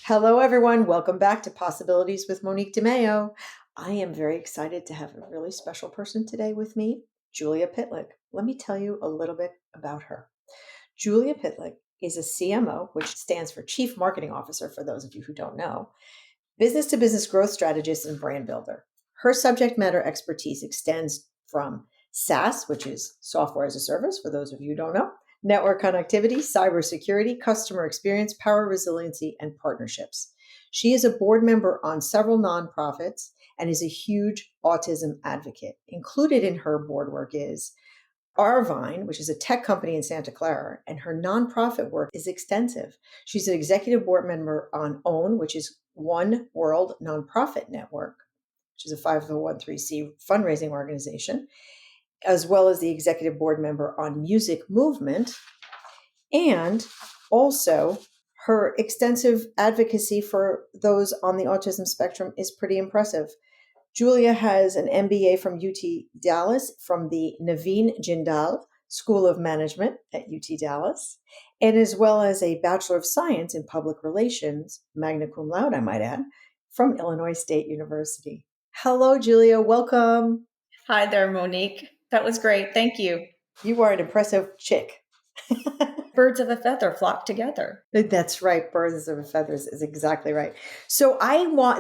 Hello, everyone. Welcome back to Possibilities with Monique de Maio. I am very excited to have a really special person today with me, Julia Pitlik. Let me tell you a little bit about her. Julia Pitlik is a CMO, which stands for Chief Marketing Officer, for those of you who don't know, business to business growth strategist and brand builder. Her subject matter expertise extends from SaaS, which is software as a service, for those of you who don't know, network connectivity, cybersecurity, customer experience, power resiliency, and partnerships. She is a board member on several nonprofits and is a huge autism advocate. Included in her board work is Arvine, which is a tech company in Santa Clara, and her nonprofit work is extensive. She's an executive board member on OWN, which is One World Nonprofit Network, which is a 501(c) fundraising organization, as well as the executive board member on Music Movement, and also her extensive advocacy for those on the autism spectrum is pretty impressive. Julia has an MBA from UT Dallas from the Naveen Jindal School of Management at UT Dallas, and as well as a Bachelor of Science in Public Relations, magna cum laude, I might add, from Illinois State University. Hello, Julia. Welcome. Hi there, Monique. That was great. Thank you. You are an impressive chick. Birds of a feather flock together. That's right. Birds of a feather is exactly right. So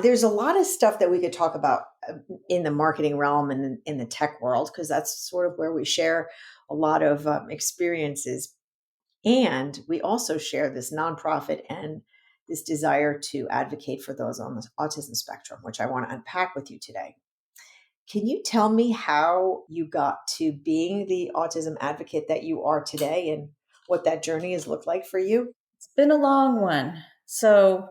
there's a lot of stuff that we could talk about in the marketing realm and in the tech world, because that's sort of where we share a lot of experiences. And we also share this nonprofit and this desire to advocate for those on the autism spectrum, which I want to unpack with you today. Can you tell me how you got to being the autism advocate that you are today and what that journey has looked like for you? It's been a long one. So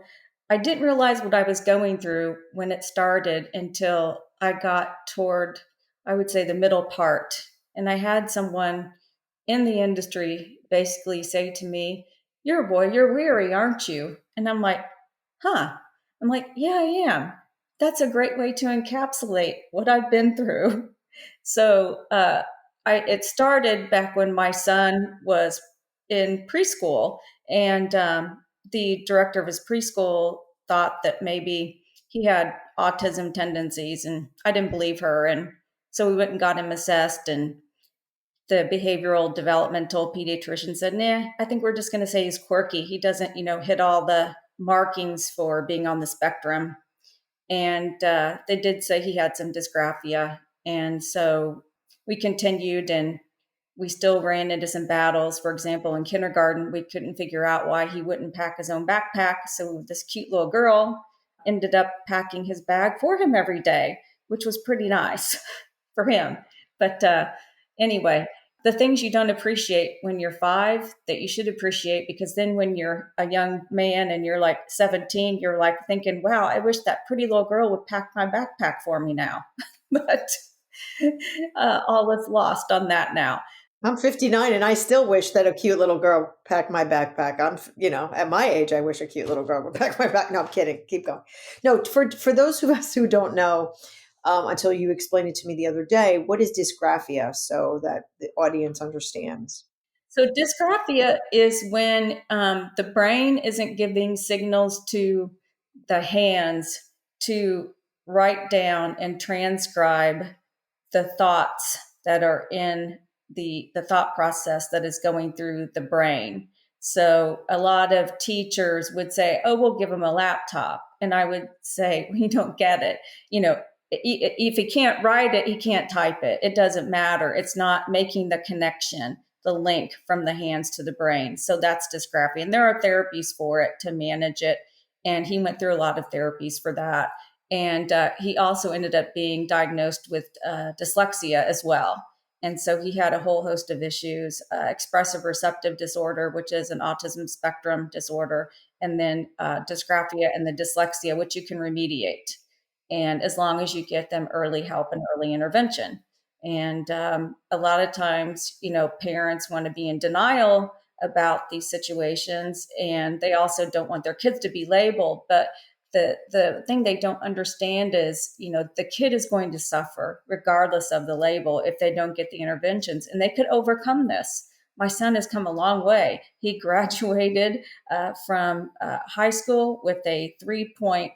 I didn't realize what I was going through when it started until I got toward, I would say, the middle part. And I had someone in the industry basically say to me, "You're a boy, you're weary, aren't you?" And I'm like, huh. I'm like, yeah, I am. That's a great way to encapsulate what I've been through. So it started back when my son was in preschool, and the director of his preschool thought that maybe he had autism tendencies, and I didn't believe her. And so we went and got him assessed, and the behavioral developmental pediatrician said, "Nah, I think we're just going to say he's quirky. He doesn't, hit all the markings for being on the spectrum." And they did say he had some dysgraphia. And so we continued, and we still ran into some battles. For example, in kindergarten, we couldn't figure out why he wouldn't pack his own backpack. So this cute little girl ended up packing his bag for him every day, which was pretty nice for him. But anyway, the things you don't appreciate when you're 5 that you should appreciate, because then when you're a young man and you're like 17, you're like thinking, wow, I wish that pretty little girl would pack my backpack for me now. But all is lost on that now. I'm 59 and I still wish that a cute little girl packed my backpack. At my age, I wish a cute little girl would pack my back. No, I'm kidding. Keep going. No, for those of us who don't know, until you explained it to me the other day, what is dysgraphia so that the audience understands? So dysgraphia is when the brain isn't giving signals to the hands to write down and transcribe the thoughts that are in the thought process that is going through the brain. So a lot of teachers would say, "Oh, we'll give him a laptop." And I would say, "We don't get it. If he can't write it, he can't type it. It doesn't matter. It's not making the connection, the link from the hands to the brain." So that's dysgraphia. And there are therapies for it to manage it. And he went through a lot of therapies for that. And he also ended up being diagnosed with dyslexia as well. And so he had a whole host of issues, expressive receptive disorder, which is an autism spectrum disorder, and then dysgraphia and the dyslexia, which you can remediate. And as long as you get them early help and early intervention. And a lot of times, parents want to be in denial about these situations, and they also don't want their kids to be labeled. But the thing they don't understand is, the kid is going to suffer regardless of the label if they don't get the interventions, and they could overcome this My son has come a long way. He graduated from high school with a 3.7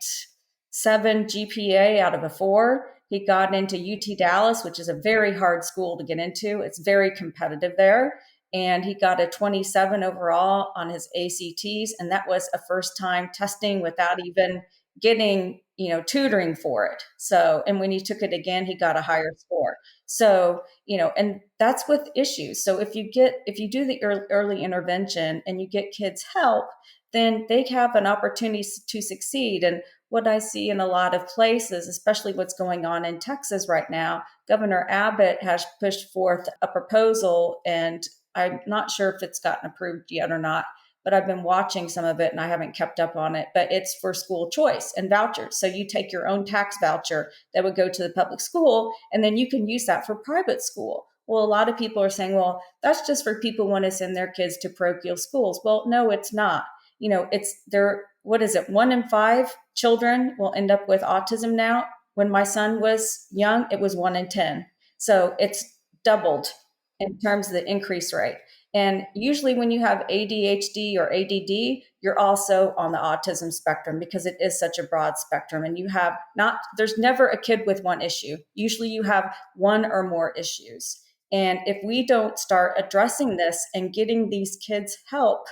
GPA out of a 4. He got into UT Dallas, which is a very hard school to get into. It's very competitive there. And he got a 27 overall on his ACTs. And that was a first time testing without even getting, tutoring for it. So, and when he took it again, he got a higher score. So, and that's with issues. So if you do the early intervention and you get kids help, then they have an opportunity to succeed. And what I see in a lot of places, especially what's going on in Texas right now, Governor Abbott has pushed forth a proposal, and I'm not sure if it's gotten approved yet or not, but I've been watching some of it and I haven't kept up on it. But it's for school choice and vouchers. So you take your own tax voucher that would go to the public school, and then you can use that for private school. Well, a lot of people are saying, well, that's just for people who want to send their kids to parochial schools. Well, no, it's not. It's there. What is it? 1 in 5 children will end up with autism now. When my son was young, it was 1 in 10. So it's doubled in terms of the increase rate. And usually when you have ADHD or ADD, you're also on the autism spectrum because it is such a broad spectrum. And there's never a kid with one issue. Usually you have one or more issues. And if we don't start addressing this and getting these kids help,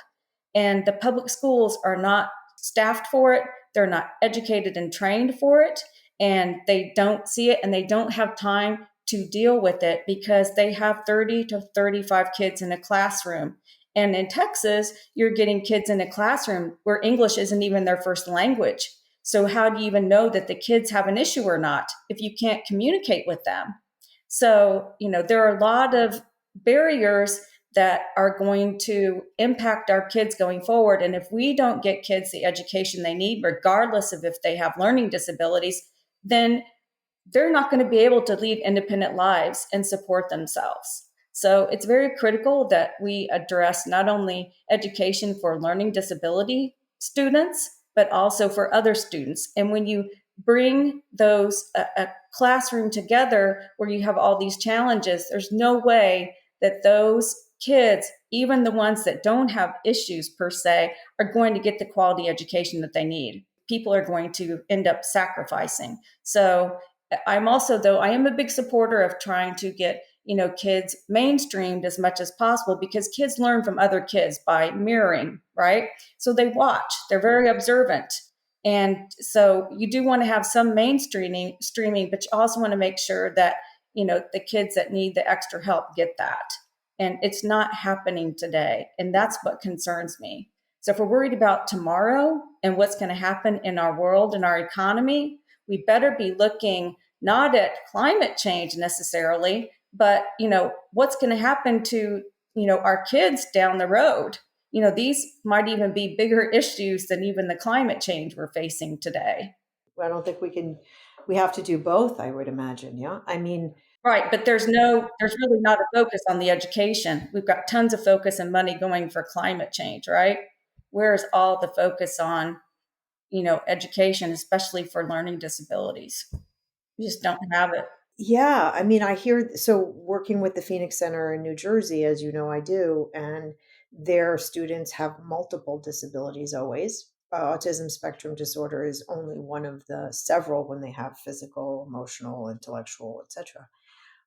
and the public schools are not staffed for it, they're not educated and trained for it, and they don't see it and they don't have time to deal with it because they have 30 to 35 kids in a classroom. And in Texas, you're getting kids in a classroom where English isn't even their first language. So how do you even know that the kids have an issue or not if you can't communicate with them? So, there are a lot of barriers that are going to impact our kids going forward. And if we don't get kids the education they need, regardless of if they have learning disabilities, then they're not going to be able to lead independent lives and support themselves. So it's very critical that we address not only education for learning disability students, but also for other students. And when you bring a classroom together where you have all these challenges, there's no way that those kids, even the ones that don't have issues per se, are going to get the quality education that they need. People are going to end up sacrificing. So I am a big supporter of trying to get, kids mainstreamed as much as possible because kids learn from other kids by mirroring, right? So they watch, they're very observant. And so you do want to have some mainstreaming, but you also want to make sure that, the kids that need the extra help get that. And it's not happening today. And that's what concerns me. So if we're worried about tomorrow and what's going to happen in our world and our economy, we better be looking not at climate change necessarily, but what's going to happen to our kids down the road. These might even be bigger issues than even the climate change we're facing today. I don't think we have to do both, I would imagine. Yeah. I mean, Right, but there's really not a focus on the education. We've got tons of focus and money going for climate change, right? Where's all the focus on, education, especially for learning disabilities? We just don't have it. yeah, I mean, working with the Phoenix Center in New Jersey, as you know, I do, and their students have multiple disabilities always. Autism spectrum disorder is only one of the several when they have physical, emotional, intellectual, etc.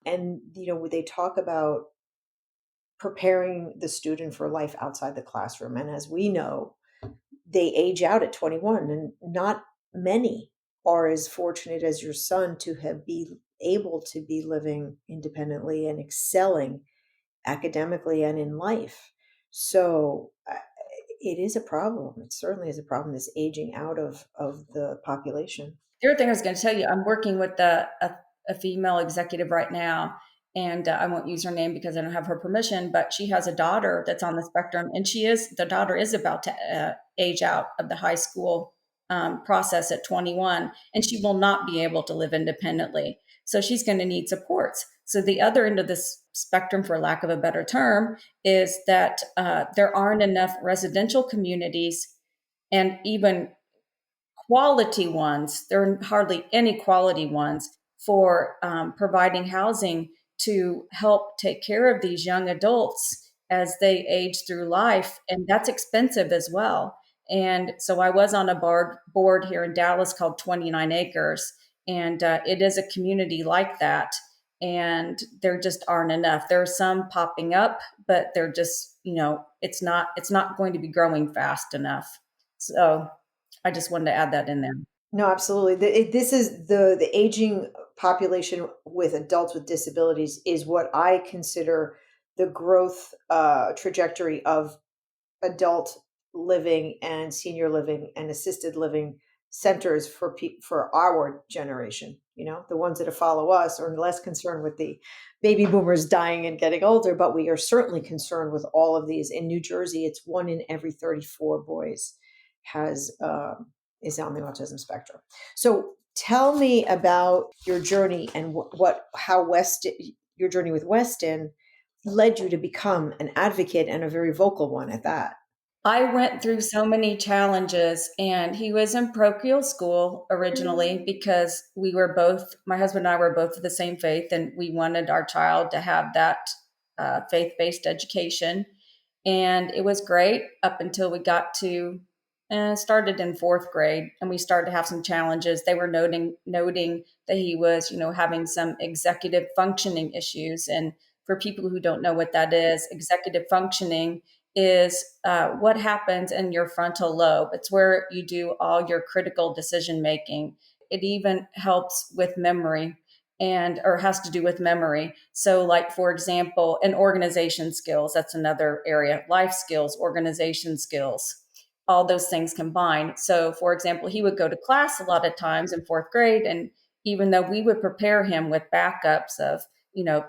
And, they talk about preparing the student for life outside the classroom. And as we know, they age out at 21, and not many are as fortunate as your son to be able to be living independently and excelling academically and in life. So it is a problem. It certainly is a problem, this aging out of the population. The other thing I was going to tell you, I'm working with a female executive right now, and I won't use her name because I don't have her permission, but she has a daughter that's on the spectrum, and the daughter is about to age out of the high school process at 21, and she will not be able to live independently. So she's going to need supports. So the other end of this spectrum, for lack of a better term, is that there aren't enough residential communities, and even quality ones. There are hardly any quality ones for providing housing to help take care of these young adults as they age through life, and that's expensive as well. And so I was on a board here in Dallas called 29 Acres, and it is a community like that. And there just aren't enough. There are some popping up, but they're just, it's not going to be growing fast enough. So I just wanted to add that in there. No, absolutely. This is the aging population with adults with disabilities is what I consider the growth trajectory of adult living and senior living and assisted living centers for our generation. The ones that follow us are less concerned with the baby boomers dying and getting older, but we are certainly concerned with all of these. In New Jersey, it's 1 in every 34 boys has is on the autism spectrum. So tell me about your journey and how your journey with Weston led you to become an advocate and a very vocal one at that. I went through so many challenges, and he was in parochial school originally because my husband and I were both of the same faith, and we wanted our child to have that faith based education. And it was great up until we got to started in fourth grade, and we started to have some challenges. They were noting that he was, having some executive functioning issues. And for people who don't know what that is, executive functioning is what happens in your frontal lobe. It's where you do all your critical decision making. It even helps with memory or has to do with memory. So, like, for example, and organization skills, that's another area, life skills, organization skills, all those things combined. So, for example, he would go to class a lot of times in fourth grade, and even though we would prepare him with backups of,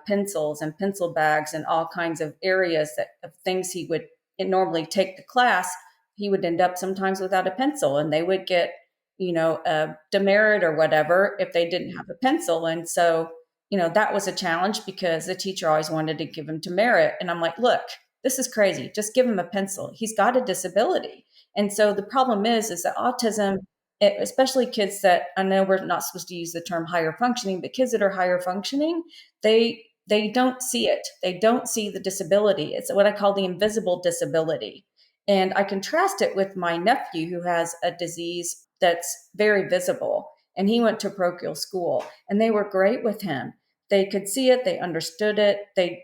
pencils and pencil bags and all kinds of areas of things he would normally take to class, he would end up sometimes without a pencil, and they would get, a demerit or whatever if they didn't have a pencil. And so, that was a challenge because the teacher always wanted to give him demerit. And I'm like, look, this is crazy. Just give him a pencil. He's got a disability. And so the problem is that autism, especially kids that, I know we're not supposed to use the term higher functioning, but kids that are higher functioning, they don't see it. They don't see the disability. It's what I call the invisible disability. And I contrast it with my nephew who has a disease that's very visible. And he went to parochial school, and they were great with him. They could see it. They understood it. They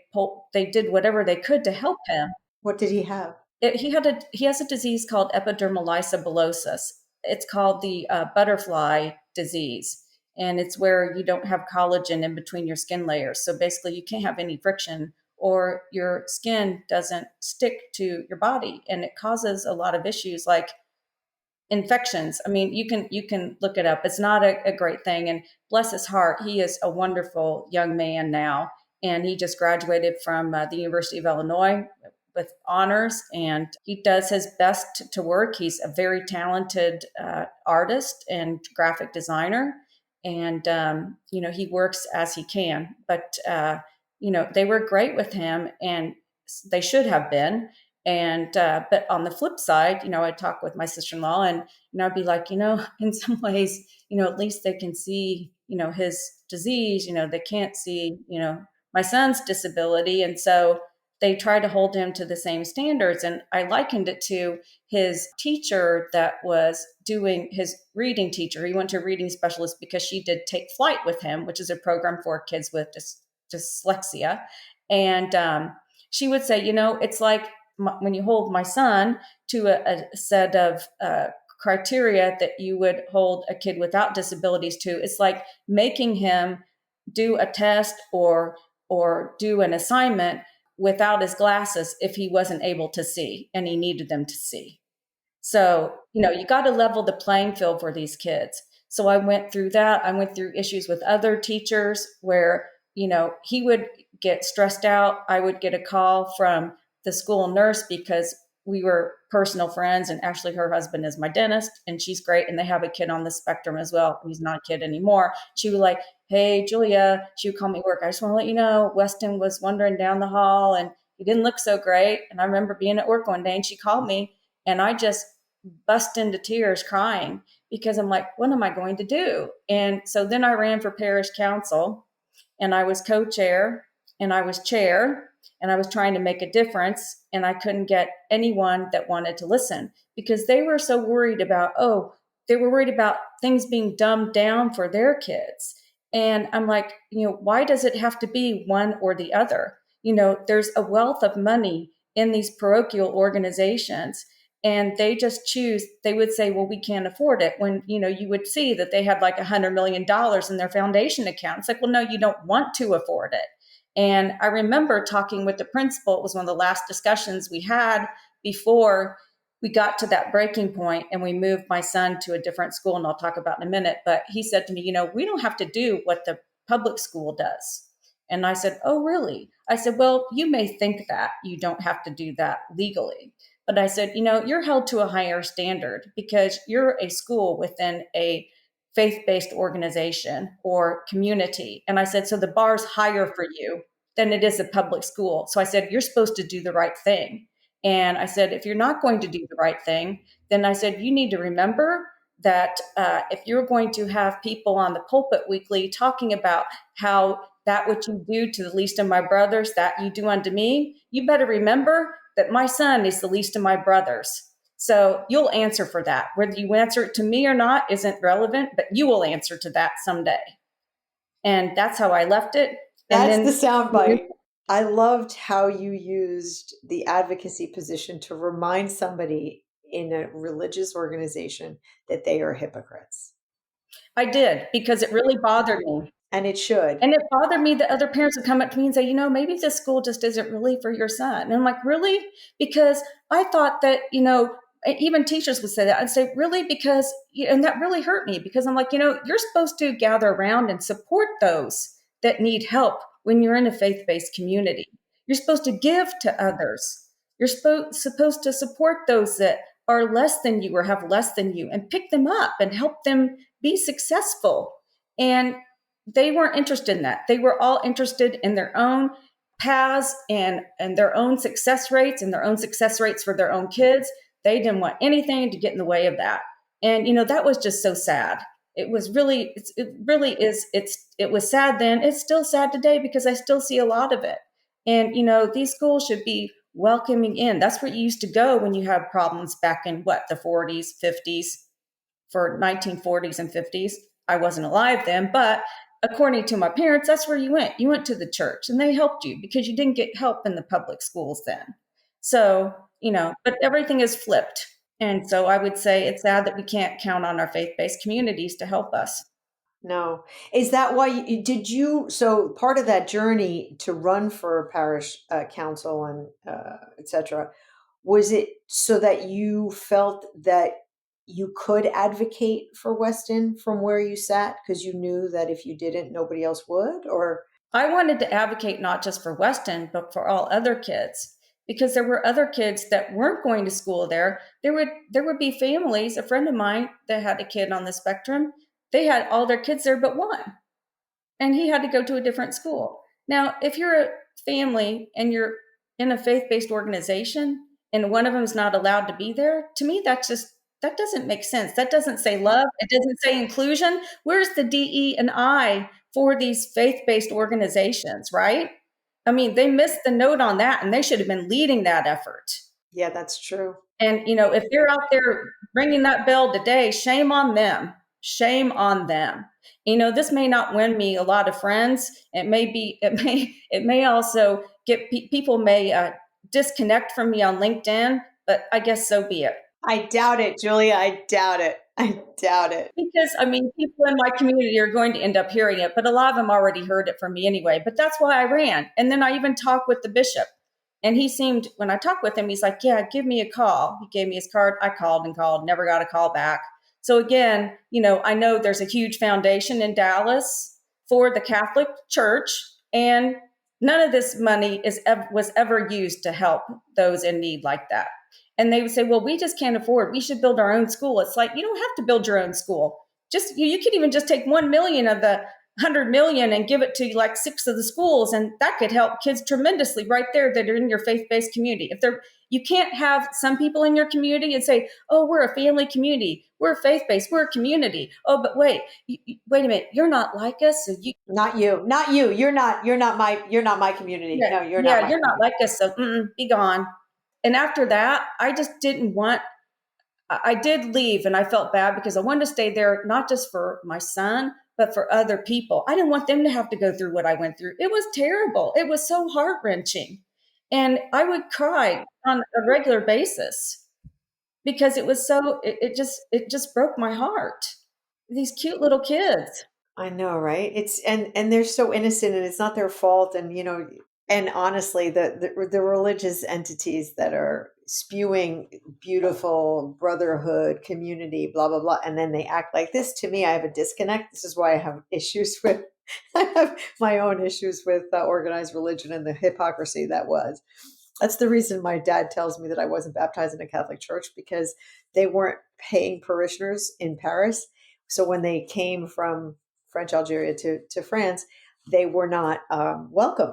did whatever they could to help him. What did he have? He has a disease called epidermolysis bullosus. It's called the butterfly disease, and it's where you don't have collagen in between your skin layers. So basically, you can't have any friction, or your skin doesn't stick to your body, and it causes a lot of issues like infections. I mean, you can look it up. It's not a great thing. And bless his heart, he is a wonderful young man now, and he just graduated from the University of Illinois with honors, and he does his best to work. He's a very talented artist and graphic designer, and he works as he can. But they were great with him, and they should have been. And but on the flip side, I talk with my sister-in-law, and I'd be like, in some ways, at least they can see, his disease. They can't see, my son's disability, and so they try to hold him to the same standards. And I likened it to his teacher that was doing his reading teacher. He went to a reading specialist because she did Take Flight with him, which is a program for kids with dyslexia. And she would say, it's like when you hold my son to a set of criteria that you would hold a kid without disabilities to, it's like making him do a test or do an assignment without his glasses if he wasn't able to see and he needed them to see. So, you got to level the playing field for these kids. So I went through that. I went through issues with other teachers where, he would get stressed out. I would get a call from the school nurse because we were personal friends, and actually her husband is my dentist, and she's great. And they have a kid on the spectrum as well. He's not a kid anymore. She was like, hey, Julia, she would call me at work. I just want to let you know, Weston was wandering down the hall and he didn't look so great. And I remember being at work one day and she called me, and I just bust into tears crying because I'm like, what am I going to do? And so then I ran for parish council, and I was co-chair. and I was chair, and I was trying to make a difference, and I couldn't get anyone that wanted to listen because they were so worried about, they were worried about things being dumbed down for their kids. And I'm like, why does it have to be one or the other? There's a wealth of money in these parochial organizations, and they just choose. They would say, well, we can't afford it, when you would see that they had like $100 million in their foundation account. It's like, well, no, you don't want to afford it. And I remember talking with the principal. It was one of the last discussions we had before we got to that breaking point, and we moved my son to a different school, and I'll talk about in a minute. But he said to me, we don't have to do what the public school does. And I said, oh, really? I said, well, you may think that you don't have to do that legally. But I said, you're held to a higher standard because you're a school within a faith-based organization or community. And I said, so the bar's higher for you than it is a public school. So I said, you're supposed to do the right thing. And I said, if you're not going to do the right thing, then I said, you need to remember that if you're going to have people on the pulpit weekly talking about how that which you do to the least of my brothers, that you do unto me, you better remember that my son is the least of my brothers. So you'll answer for that. Whether you answer it to me or not isn't relevant, but you will answer to that someday. And that's how I left it. And That's then the soundbite. I loved how you used the advocacy position to remind somebody in a religious organization that they are hypocrites. I did, because it really bothered me. And it should. And it bothered me that other parents would come up to me and say, maybe this school just isn't really for your son. And I'm like, really? Because I thought that, even teachers would say that. I'd say, really? Because, and that really hurt me, because I'm like, you're supposed to gather around and support those that need help when you're in a faith-based community. You're supposed to give to others. You're supposed to support those that are less than you or have less than you, and pick them up and help them be successful. And they weren't interested in that. They were all interested in their own paths and their own success rates, and their own success rates for their own kids. They didn't want anything to get in the way of that. And, that was just so sad. It was really, it really is. It was sad then. It's still sad today, because I still see a lot of it. And, these schools should be welcoming in. That's where you used to go when you had problems back in the 40s, 50s, for 1940s and 50s. I wasn't alive then, but according to my parents, that's where you went. You went to the church, and they helped you because you didn't get help in the public schools then. So, but everything is flipped. And so I would say it's sad that we can't count on our faith-based communities to help us. No. Is that why so part of that journey to run for parish council and et cetera, was it so that you felt that you could advocate for Weston from where you sat, because you knew that if you didn't, nobody else would? Or I wanted to advocate not just for Weston, but for all other kids, because there were other kids that weren't going to school there. There would be families. A friend of mine that had a kid on the spectrum, they had all their kids there but one, and he had to go to a different school. Now, if you're a family and you're in a faith-based organization and one of them is not allowed to be there, to me, that doesn't make sense. That doesn't say love. It doesn't say inclusion. Where's the DE&I for these faith-based organizations, right? I mean, they missed the note on that, and they should have been leading that effort. yeah, that's true. And, if they're out there ringing that bell today, shame on them. Shame on them. This may not win me a lot of friends. It may also get people may disconnect from me on LinkedIn, but I guess so be it. I doubt it, Julia. I doubt it. I doubt it. Because, people in my community are going to end up hearing it, but a lot of them already heard it from me anyway. But that's why I ran. And then I even talked with the bishop. And he seemed, when I talked with him, he's like, yeah, give me a call. He gave me his card. I called and called, never got a call back. So again, I know there's a huge foundation in Dallas for the Catholic Church, and none of this money was ever used to help those in need like that. And they would say, well, we just can't afford, we should build our own school. It's like, you don't have to build your own school. You could even just take 1 million of the 100 million and give it to like 6 of the schools, and that could help kids tremendously right there that are in your faith-based community. If they're You can't have some people in your community and say, oh, we're a family community, we're faith-based, we're a community. Oh, but wait, wait a minute, you're not like us, so you Not you, not you. You're not my community. yeah, No, you're not yeah, my you're not community. like us, so be gone. And after that, I just didn't want I did leave, and I felt bad because I wanted to stay there, not just for my son, but for other people. I didn't want them to have to go through what I went through. It was terrible. It was so heart wrenching. And I would cry on a regular basis because it just broke my heart. These cute little kids. I know, right? It's and they're so innocent, and it's not their fault. And and honestly, the religious entities that are spewing beautiful brotherhood, community, blah blah blah, and then they act like this. To me, I have a disconnect. This is why I have issues with. I have my own issues with organized religion and the hypocrisy that was. That's the reason my dad tells me that I wasn't baptized in a Catholic church, because they weren't paying parishioners in Paris. So when they came from French Algeria to France, they were not welcome.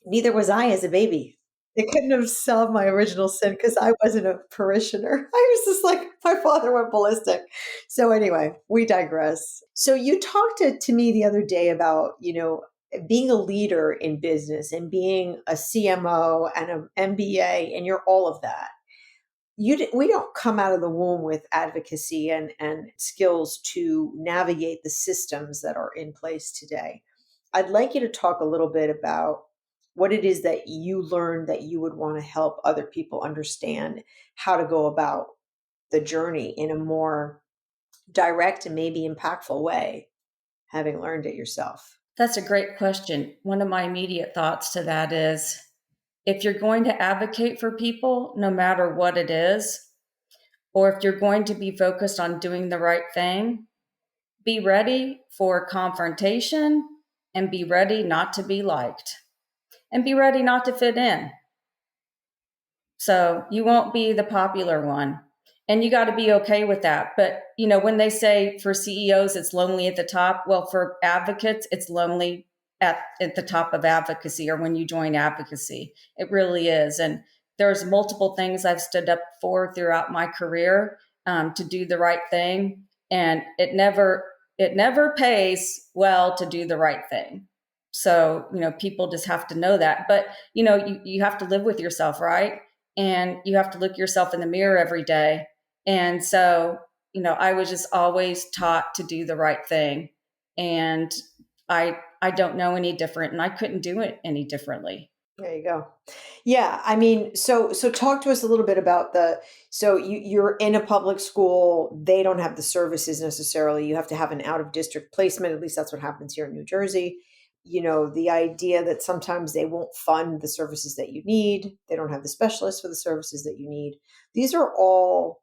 Neither was I as a baby. They couldn't have solved my original sin because I wasn't a parishioner. I was just like, my father went ballistic. So anyway, we digress. So you talked to me the other day about, being a leader in business and being a CMO and an MBA, and you're all of that. We don't come out of the womb with advocacy and skills to navigate the systems that are in place today. I'd like you to talk a little bit about what it is that you learned that you would want to help other people understand how to go about the journey in a more direct and maybe impactful way, having learned it yourself. That's a great question. One of my immediate thoughts to that is if you're going to advocate for people, no matter what it is, or if you're going to be focused on doing the right thing, be ready for confrontation and be ready not to be liked and be ready not to fit in. So you won't be the popular one. And you got to be okay with that. But, when they say for CEOs, it's lonely at the top, well, for advocates, it's lonely at the top of advocacy or when you join advocacy. It really is. And there's multiple things I've stood up for throughout my career to do the right thing. And it never pays well to do the right thing. So, people just have to know that. But, you have to live with yourself, right? And you have to look yourself in the mirror every day. And so, I was just always taught to do the right thing. And I don't know any different, and I couldn't do it any differently. There you go. Yeah, I mean, so talk to us a little bit about so you're in a public school, they don't have the services necessarily. You have to have an out of district placement. At least that's what happens here in New Jersey. The idea that sometimes they won't fund the services that you need. They don't have the specialists for the services that you need. These are all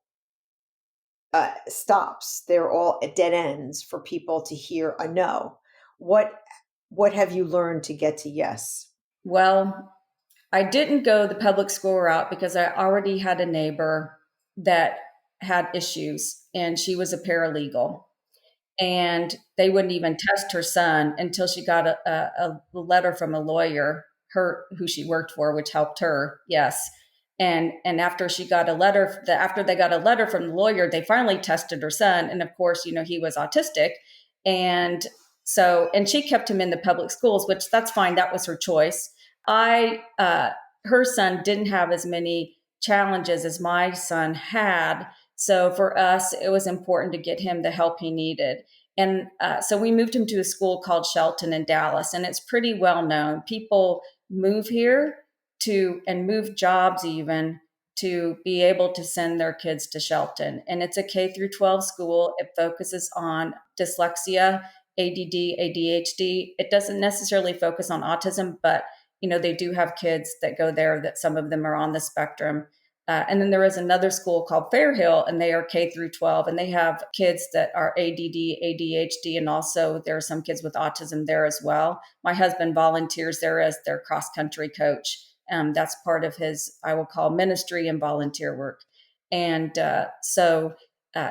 stops. They're all dead ends for people to hear a no. What have you learned to get to yes? Well, I didn't go the public school route because I already had a neighbor that had issues, and she was a paralegal. And they wouldn't even test her son until she got a letter from a lawyer, who she worked for, which helped her. Yes. And after after they got a letter from the lawyer, they finally tested her son. And of course, he was autistic. And and she kept him in the public schools, which that's fine. That was her choice. Her son didn't have as many challenges as my son had. So for us, it was important to get him the help he needed. And so we moved him to a school called Shelton in Dallas, and it's pretty well known. People move here and move jobs even to be able to send their kids to Shelton. And it's a K through 12 school. It focuses on dyslexia, ADD, ADHD. It doesn't necessarily focus on autism, but they do have kids that go there that some of them are on the spectrum. And then there is another school called Fairhill, and they are K through 12, and they have kids that are ADD, ADHD, and also there are some kids with autism there as well. My husband volunteers there as their cross country coach. That's part of his, I will call, ministry and volunteer work. And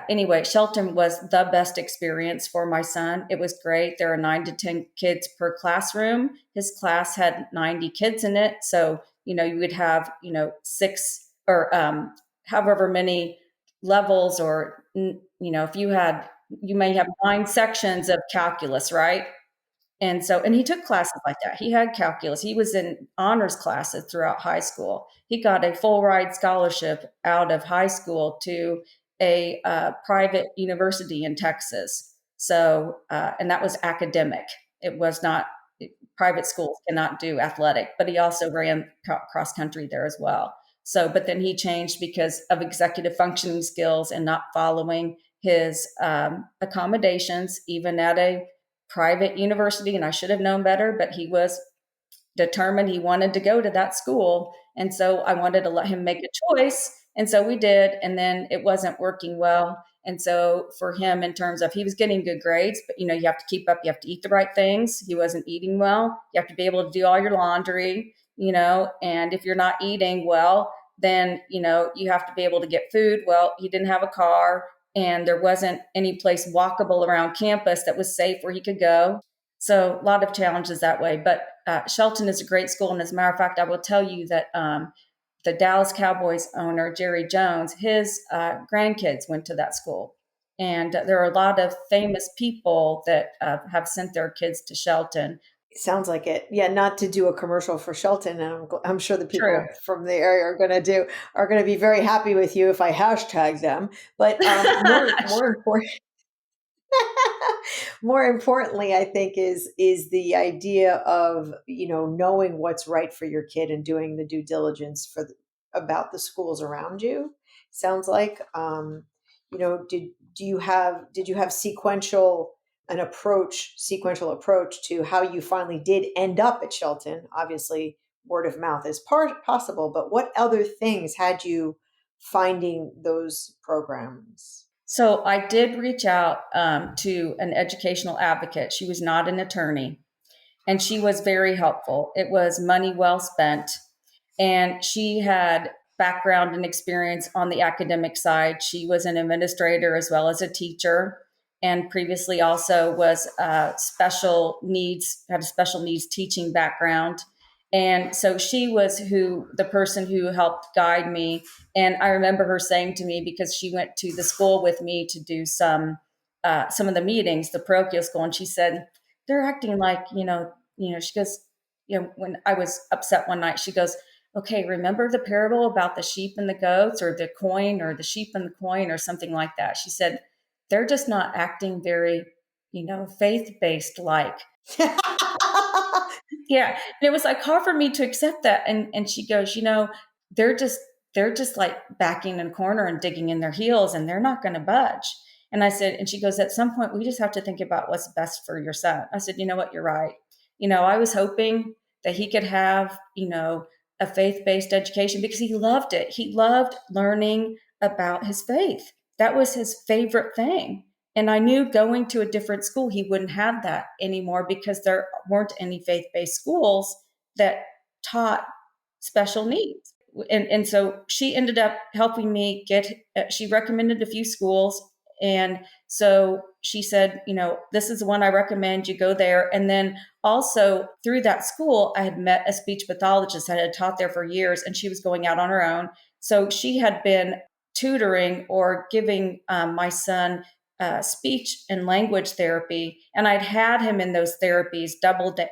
anyway, Shelton was the best experience for my son. It was great. There are 9 to 10 kids per classroom. His class had 90 kids in it. So, you would have, 6 or however many levels, or, if you may have 9 sections of calculus, right? And he took classes like that. He had calculus. He was in honors classes throughout high school. He got a full ride scholarship out of high school to a private university in Texas. So, and that was academic. It was not, private schools cannot do athletic, but he also ran cross country there as well. So, but then he changed because of executive functioning skills and not following his accommodations, even at a private university. And I should have known better, but he was determined he wanted to go to that school. And so I wanted to let him make a choice. And so we did. And then it wasn't working well. And so for him, in terms of, he was getting good grades, but you have to keep up, you have to eat the right things. He wasn't eating well. You have to be able to do all your laundry, and if you're not eating well, then, you have to be able to get food. Well, he didn't have a car, and there wasn't any place walkable around campus that was safe where he could go. So a lot of challenges that way. But Shelton is a great school. And as a matter of fact, I will tell you that the Dallas Cowboys owner, Jerry Jones, his grandkids went to that school. And there are a lot of famous people that have sent their kids to Shelton. Sounds like it. Yeah, not to do a commercial for Shelton, and I'm sure the True. people from the area are going to be very happy with you if I hashtag them. But more important, more importantly, I think is the idea of knowing what's right for your kid and doing the due diligence about the schools around you. Sounds like did you have sequential approach to how you finally did end up at Shelton? Obviously, word of mouth is possible, but what other things had you finding those programs? So I did reach out to an educational advocate. She was not an attorney, and she was very helpful. It was money well spent. And she had background and experience on the academic side. She was an administrator as well as a teacher, and previously also was had a special needs teaching background. And so she was the person who helped guide me. And I remember her saying to me, because she went to the school with me to do some of the meetings, the parochial school, and she said, they're acting like, she goes, when I was upset one night, she goes, okay, remember the parable about the sheep and the goats, or the coin, or the sheep and the coin, or something like that? She said, they're just not acting very, faith-based like. Yeah. And it was like hard for me to accept that. And she goes, they're just like backing in a corner and digging in their heels, and they're not going to budge. And I said, and she goes, at some point, we just have to think about what's best for your son. I said, you know what? You're right. I was hoping that he could have, a faith-based education, because he loved it. He loved learning about his faith. That was his favorite thing. And I knew going to a different school, he wouldn't have that anymore, because there weren't any faith-based schools that taught special needs. And so she ended up helping me she recommended a few schools. And so she said, this is the one I recommend, you go there. And then also through that school, I had met a speech pathologist that had taught there for years, and she was going out on her own. So she had been tutoring or giving my son speech and language therapy. And I'd had him in those therapies,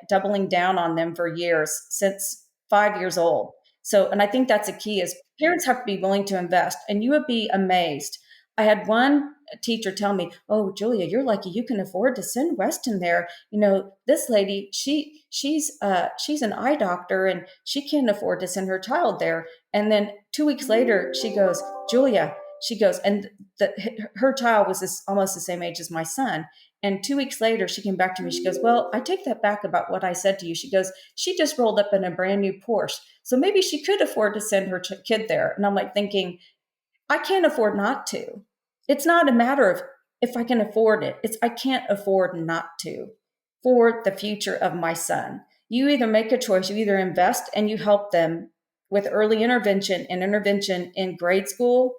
doubling down on them for years, since 5 years old. So, and I think that's a key, is parents have to be willing to invest. And you would be amazed. I had one teacher tell me, "Oh, Julia, you're lucky you can afford to send Weston there. This lady, she's an eye doctor, and she can't afford to send her child there." And then 2 weeks later, she goes, "Julia," she goes, and her child was almost the same age as my son. And 2 weeks later, she came back to me. She goes, "Well, I take that back about what I said to you." She goes, "She just rolled up in a brand new Porsche, so maybe she could afford to send her kid there." And I'm like thinking, I can't afford not to. It's not a matter of if I can afford it. It's I can't afford not to, for the future of my son. You either make a choice, you either invest and you help them with early intervention and intervention in grade school,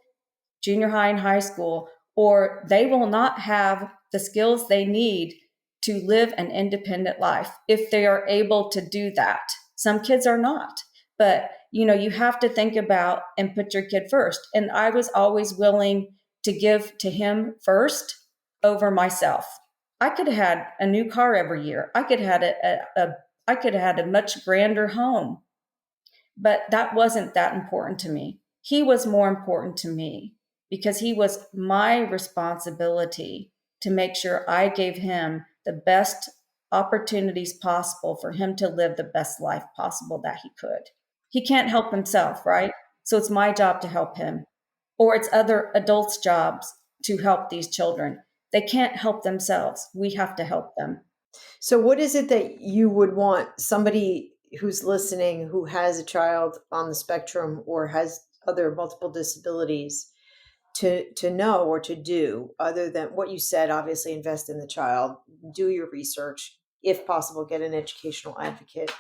junior high, and high school, or they will not have the skills they need to live an independent life if they are able to do that. Some kids are not, but you have to think about and put your kid first. And I was always willing to give to him first over myself. I could have had a new car every year. I could have had I could have had a much grander home, but that wasn't that important to me. He was more important to me because he was my responsibility to make sure I gave him the best opportunities possible for him to live the best life possible that he could. He can't help himself, right? So it's my job to help him, or it's other adults' jobs to help these children. They can't help themselves. We have to help them. So, what is it that you would want somebody who's listening who has a child on the spectrum or has other multiple disabilities to know or to do, other than what you said? Obviously, invest in the child, do your research, if possible, get an educational advocate.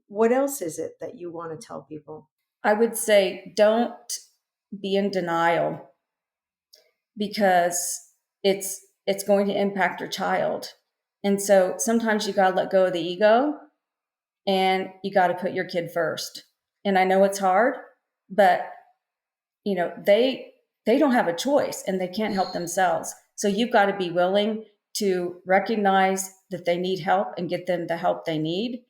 What else is it that you want to tell people? I would say don't be in denial because it's going to impact your child. And so sometimes you got to let go of the ego and you got to put your kid first. And I know it's hard, but they don't have a choice and they can't help themselves. So you've got to be willing to recognize that they need help and get them the help they need.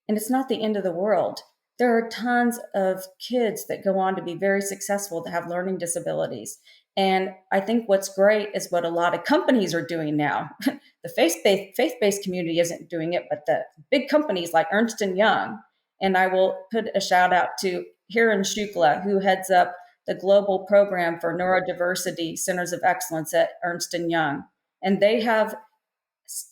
And it's not the end of the world. There are tons of kids that go on to be very successful that have learning disabilities. And I think what's great is what a lot of companies are doing now. The faith-based community isn't doing it, but the big companies like Ernst & Young. And I will put a shout out to Hiran Shukla, who heads up the global program for neurodiversity centers of excellence at Ernst & Young. And they have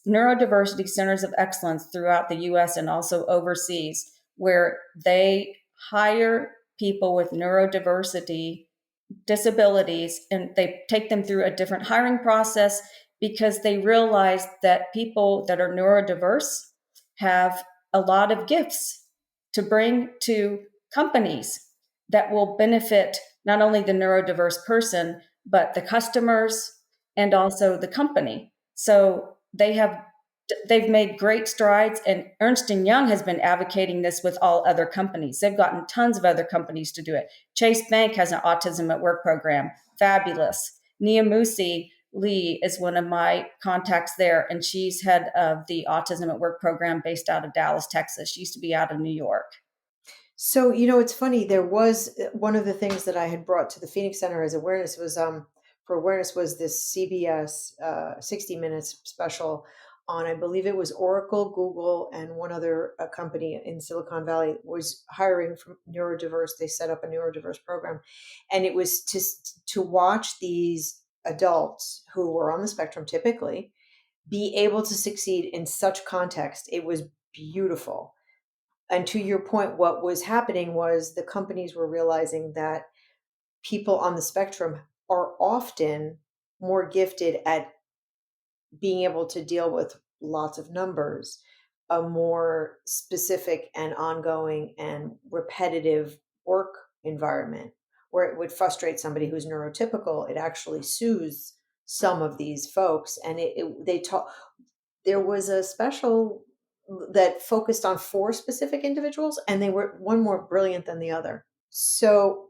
neurodiversity centers of excellence throughout the US and also overseas, where they hire people with neurodiversity disabilities and they take them through a different hiring process because they realize that people that are neurodiverse have a lot of gifts to bring to companies that will benefit not only the neurodiverse person, but the customers and also the company. So they've made great strides, and Ernst & Young has been advocating this with all other companies. They've gotten tons of other companies to do it. Chase Bank has an autism at work program. Fabulous. Niamusi Lee is one of my contacts there, and she's head of the autism at work program based out of Dallas, Texas. She used to be out of New York. So, it's funny. There was one of the things that I had brought to the Phoenix Center as awareness was for awareness was this CBS 60 Minutes special on, I believe it was Oracle, Google, and one other company in Silicon Valley was hiring from neurodiverse. They set up a neurodiverse program, and it was to watch these adults who were on the spectrum typically be able to succeed in such context. It was beautiful. And to your point, what was happening was the companies were realizing that people on the spectrum are often more gifted at being able to deal with lots of numbers, a more specific and ongoing and repetitive work environment where it would frustrate somebody who's neurotypical. It actually soothes some of these folks. And they taught, there was a special that focused on 4 specific individuals, and they were one more brilliant than the other. So,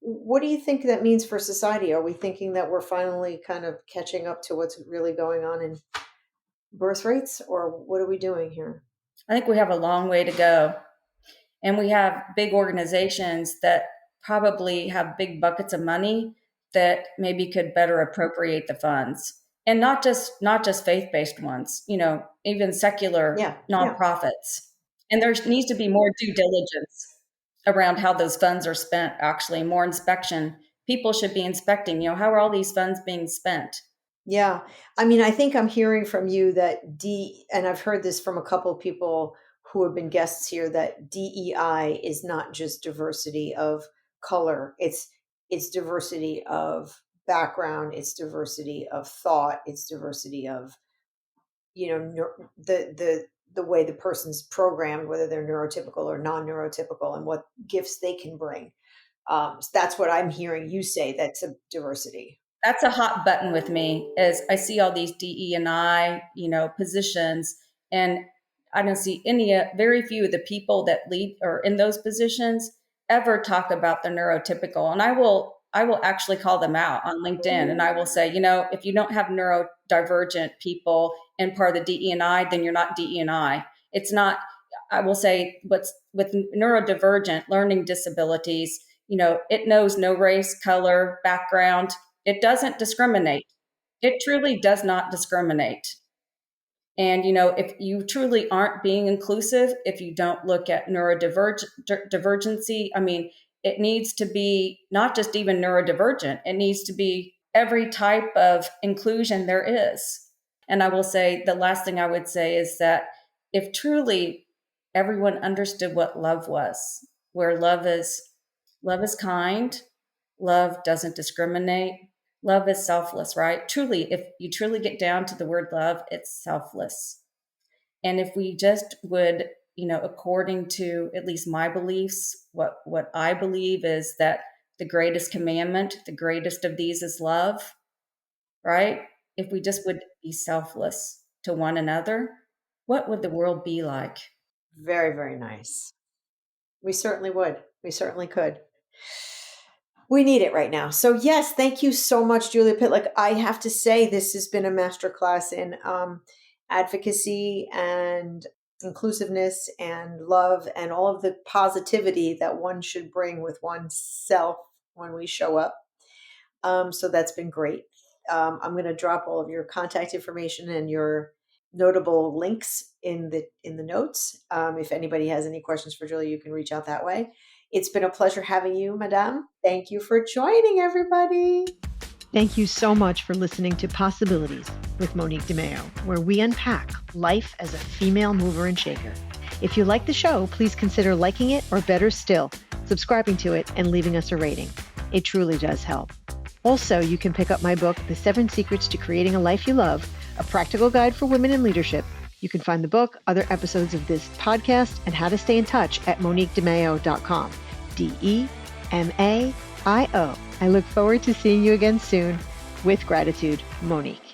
what do you think that means for society? Are we thinking that we're finally kind of catching up to what's really going on in birth rates, or what are we doing here? I think we have a long way to go. And we have big organizations that probably have big buckets of money that maybe could better appropriate the funds. And not just faith-based ones, even secular Yeah, yeah. nonprofits. And there needs to be more due diligence around how those funds are spent, actually, more inspection. People should be inspecting, how are all these funds being spent? Yeah. I mean, I think I'm hearing from you that and I've heard this from a couple of people who have been guests here, that DEI is not just diversity of color. It's diversity of background, it's diversity of thought, it's diversity of, the way the person's programmed, whether they're neurotypical or non-neurotypical, and what gifts they can bring. So that's what I'm hearing you say. That's a diversity. that's a hot button with me, is I see all these DE and I, positions, and I don't see very few of the people that lead or in those positions ever talk about the neurotypical. And I will actually call them out on LinkedIn, and I will say, if you don't have neurodivergent people in part of the DE and I, then you're not DE and I. It's not. I will say, what's with neurodivergent learning disabilities, it knows no race, color, background. It doesn't discriminate. It truly does not discriminate. And, if you truly aren't being inclusive, if you don't look at neurodivergency, I mean, it needs to be not just even neurodivergent, it needs to be every type of inclusion there is. And I will say the last thing I would say is that if truly everyone understood what love was, where love is kind, love doesn't discriminate, love is selfless, right? Truly, if you truly get down to the word love, it's selfless. And if we just would, according to at least my beliefs, what I believe is that the greatest commandment, the greatest of these is love, right? If we just would be selfless to one another, what would the world be like? Very, very nice. We certainly would. We certainly could. We need it right now. So yes, thank you so much, Julia Pitlik. I have to say, this has been a masterclass in advocacy and inclusiveness and love and all of the positivity that one should bring with oneself when we show up. So that's been great. I'm going to drop all of your contact information and your notable links in the notes. If anybody has any questions for Julia, you can reach out that way. It's been a pleasure having you, Madame. Thank you for joining, everybody. Thank you so much for listening to Possibilities with Monique de Maio, where we unpack life as a female mover and shaker. If you like the show, please consider liking it, or better still, subscribing to it and leaving us a rating. It truly does help. Also, you can pick up my book, The 7 Secrets to Creating a Life You Love, a practical guide for women in leadership. You can find the book, other episodes of this podcast, and how to stay in touch at moniquedemaio.com. DEMAIO. I look forward to seeing you again soon. With gratitude, Monique.